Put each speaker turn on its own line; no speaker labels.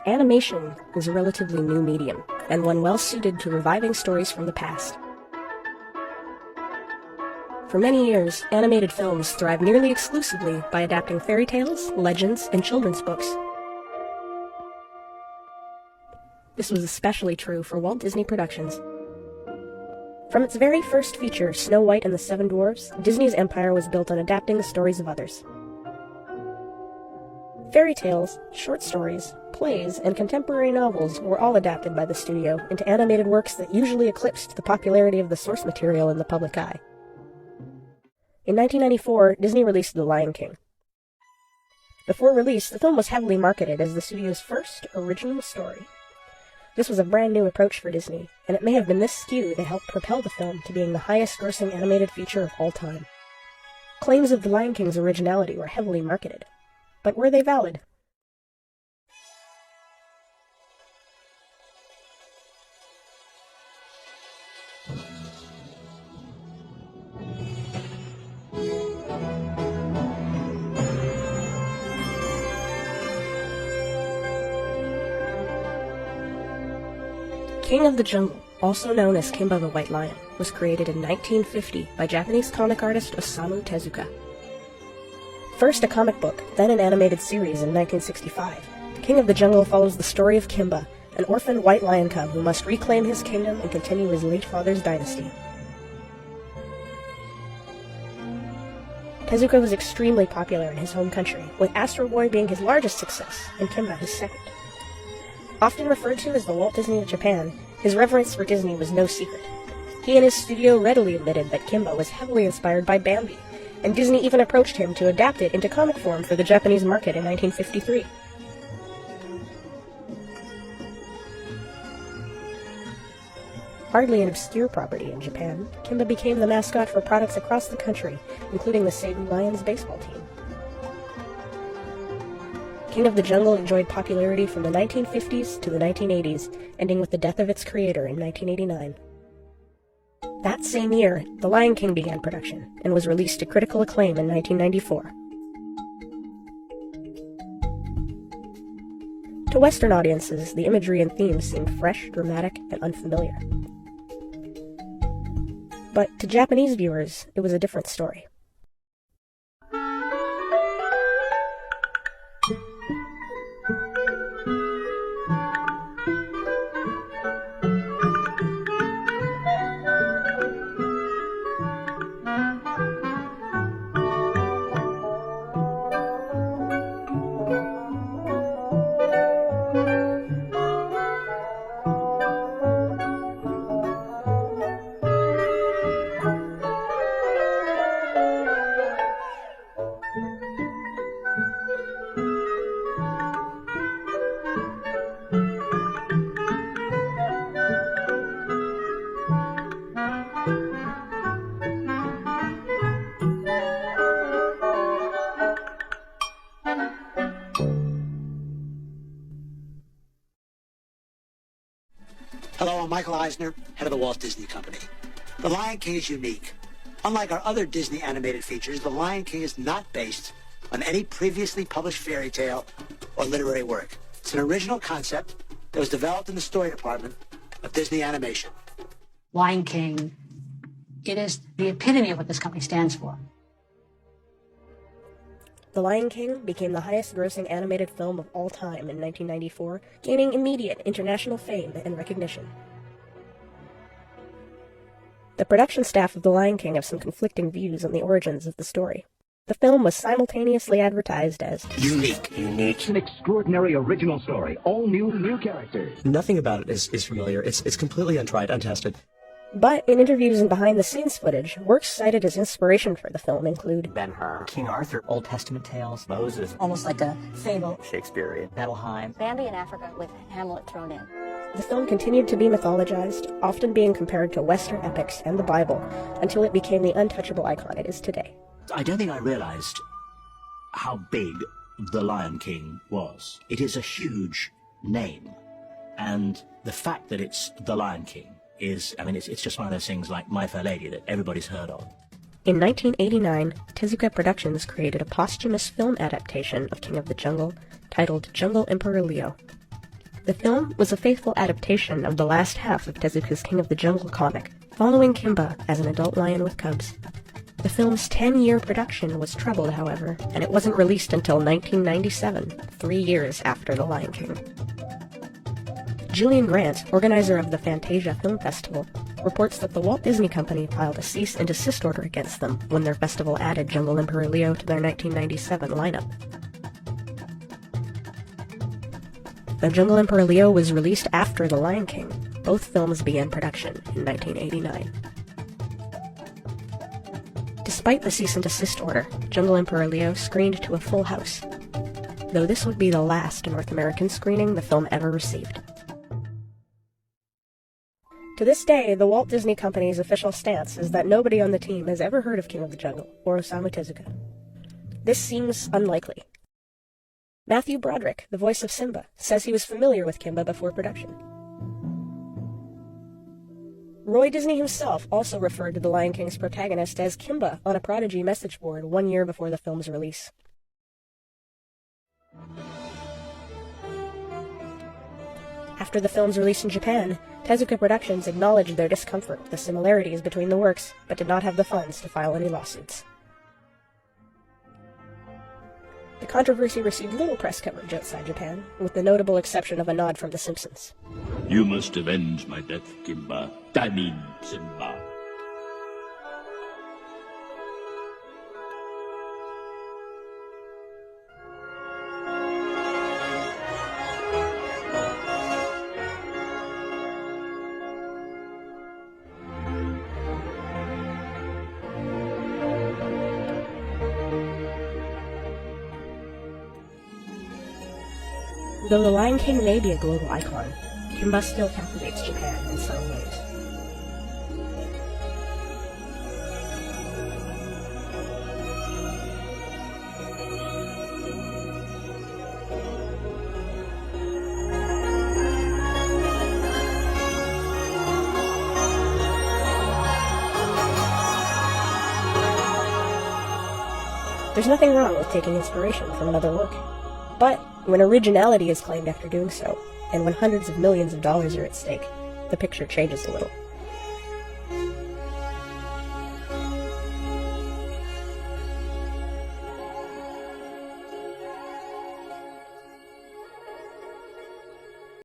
Animation is a relatively new medium, and one well-suited to reviving stories from the past. For many years, animated films thrived nearly exclusively by adapting fairy tales, legends, and children's books. This was especially true for Walt Disney Productions. From its very first feature, Snow White and the Seven Dwarfs, Disney's empire was built on adapting the stories of others. Fairy tales, short stories, plays, and contemporary novels were all adapted by the studio into animated works that usually eclipsed the popularity of the source material in the public eye. In 1994, Disney released The Lion King. Before release, the film was heavily marketed as the studio's first original story. This was a brand new approach for Disney, and it may have been this skew that helped propel the film to being the highest-grossing animated feature of all time. Claims of The Lion King's originality were heavily marketed. But were they valid? King of the Jungle, also known as Kimba the White Lion, was created in 1950 by Japanese comic artist Osamu Tezuka. First a comic book, then an animated series in 1965, King of the Jungle follows the story of Kimba, an orphaned white lion cub who must reclaim his kingdom and continue his late father's dynasty. Tezuka was extremely popular in his home country, with Astro Boy being his largest success and Kimba his second. Often referred to as the Walt Disney of Japan, his reverence for Disney was no secret. He and his studio readily admitted that Kimba was heavily inspired by Bambi, and Disney even approached him to adapt it into comic form for the Japanese market in 1953. Hardly an obscure property in Japan, Kimba became the mascot for products across the country, including the Seibu Lions baseball team. King of the Jungle enjoyed popularity from the 1950s to the 1980s, ending with the death of its creator in 1989. That same year, The Lion King began production, and was released to critical acclaim in 1994. To Western audiences, the imagery and themes seemed fresh, dramatic, and unfamiliar. But to Japanese viewers, it was a different story.
Hello, I'm Michael Eisner, head of the Walt Disney Company. The Lion King is unique. Unlike our other Disney animated features, The Lion King is not based on any previously published fairy tale or literary work. It's an original concept that was developed in the story department of Disney Animation.
Lion King, it is the epitome of what this company stands for.
The Lion King became the highest-grossing animated film of all time in 1994, gaining immediate international fame and recognition. The production staff of The Lion King have some conflicting views on the origins of the story. The film was simultaneously advertised as
unique.
An extraordinary original story, all new characters.
Nothing about it is familiar. It's completely untried, untested.
But in interviews and behind-the-scenes footage, works cited as inspiration for the film include
Ben-Hur, King Arthur, Old Testament tales, Moses,
Almost like a fable.
Shakespeare, Bettelheim,
Bambi in Africa with Hamlet thrown in.
The film continued to be mythologized, often being compared to Western epics and the Bible, until it became the untouchable icon it is today.
I don't think I realized how big The Lion King was. It is a huge name, and the fact that it's The Lion King is, it's just one of those things like My Fair Lady that everybody's heard of.
In 1989, Tezuka Productions created a posthumous film adaptation of King of the Jungle titled Jungle Emperor Leo. The film was a faithful adaptation of the last half of Tezuka's King of the Jungle comic, following Kimba as an adult lion with cubs. The film's 10-year production was troubled, however, and it wasn't released until 1997, 3 years after The Lion King. Julian Grant, organizer of the Fantasia Film Festival, reports that the Walt Disney Company filed a cease and desist order against them when their festival added Jungle Emperor Leo to their 1997 lineup. Though Jungle Emperor Leo was released after The Lion King, both films began production in 1989. Despite the cease and desist order, Jungle Emperor Leo screened to a full house, though this would be the last North American screening the film ever received. To this day, the Walt Disney Company's official stance is that nobody on the team has ever heard of King of the Jungle or Osamu Tezuka. This seems unlikely. Matthew Broderick, the voice of Simba, says he was familiar with Kimba before production. Roy Disney himself also referred to The Lion King's protagonist as Kimba on a Prodigy message board 1 year before the film's release. After the film's release in Japan, Tezuka Productions acknowledged their discomfort with the similarities between the works, but did not have the funds to file any lawsuits. The controversy received little press coverage outside Japan, with the notable exception of a nod from The Simpsons.
You must avenge my death, Kimba. I mean, Simba.
Though The Lion King may be a global icon, Kimba still captivates Japan in subtle ways. There's nothing wrong with taking inspiration from another work, but when originality is claimed after doing so, and when hundreds of millions of dollars are at stake, the picture changes a little.